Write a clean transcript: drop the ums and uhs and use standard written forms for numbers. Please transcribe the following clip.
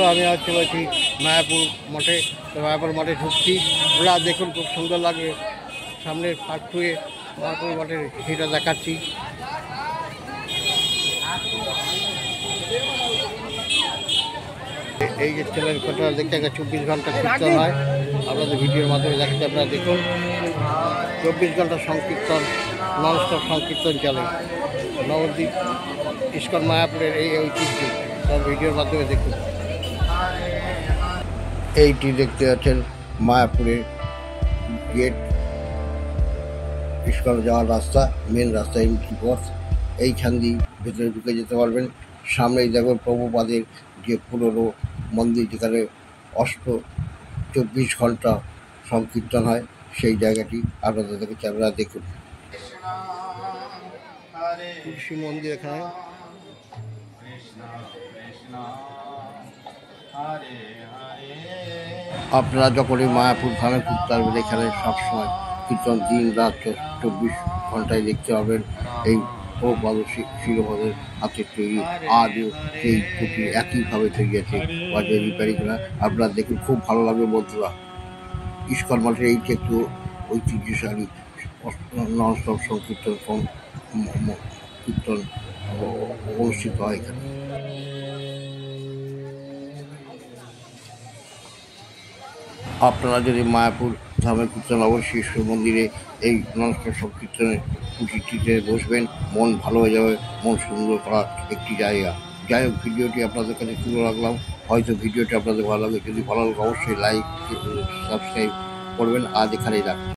আমি চলেছি মায়াপুর মঠে। তো মায়াপুর মঠে ঢুকছি, ওরা দেখুন খুব সুন্দর লাগবে। সামনের পার্ক হয়ে মায়াপুর মঠের সেটা দেখাচ্ছি। এই যে ছেলের কথা দেখতে গেছে 24 ঘন্টা কীর্তন হয়, আপনাদের ভিডিওর মাধ্যমে দেখাতে আপনারা দেখুন। 24 ঘন্টা সংকীর্তন, ননস্টপ সংকীর্তন চলে। নবদ্বীপ ইস্কন মায়াপুরের এই ঐতিহ্য সব ভিডিওর মাধ্যমে দেখুন। এইটি দেখতে পাচ্ছেন মায়াপুরের গেট, ইস্কন যাওয়ার রাস্তা, মেন রাস্তা, এন্ট্রি পথ। এইখান দিয়ে ভেতরে ঢুকে যেতে পারবেন। সামনেই দেখবেন প্রভুপাদের যে পুরনো মন্দির, যেখানে 24 ঘন্টা সংকীর্তন হয়, সেই জায়গাটি আপনাদের দেখেছি, আপনারা দেখুন। তুলসী মন্দির এখানে। আপনারা যখনই মায়াপুর ধামে ঘুরতে আসবেন, এখানে সবসময় কীর্তন দিন রাত 24 ঘন্টায় দেখতে পাবেন। এই প্রভুপাদ শিরোপাদের হাতের তৈরি, আজও সেই পুঁথি একইভাবে তৈরি আছে, বাজে রিপেয়ারিং করা। আপনারা দেখুন, খুব ভালো লাগবে বন্ধুরা। ইস্কন মঠের এইটি একটু ঐতিহ্যশালী ননস্টপ সংকীর্তন কীর্তন অনুষ্ঠিত হয় এখানে। আপনারা যদি মায়াপুর ধামে কীর্তন, অবশ্যই শিব মন্দিরে এই ননস্টপ সংকীর্তনের পুঁথিটিতে বসবেন, মন ভালো হয়ে যাবে, মন সুন্দর করার একটি জায়গা। যাই হোক, ভিডিওটি আপনাদের কাছে তুলে রাখলাম। হয়তো ভিডিওটি আপনাদের ভালো লাগে, যদি ভালো লাগে অবশ্যই লাইক সাবস্ক্রাইব করবেন। আজ এখানেই রাখবেন।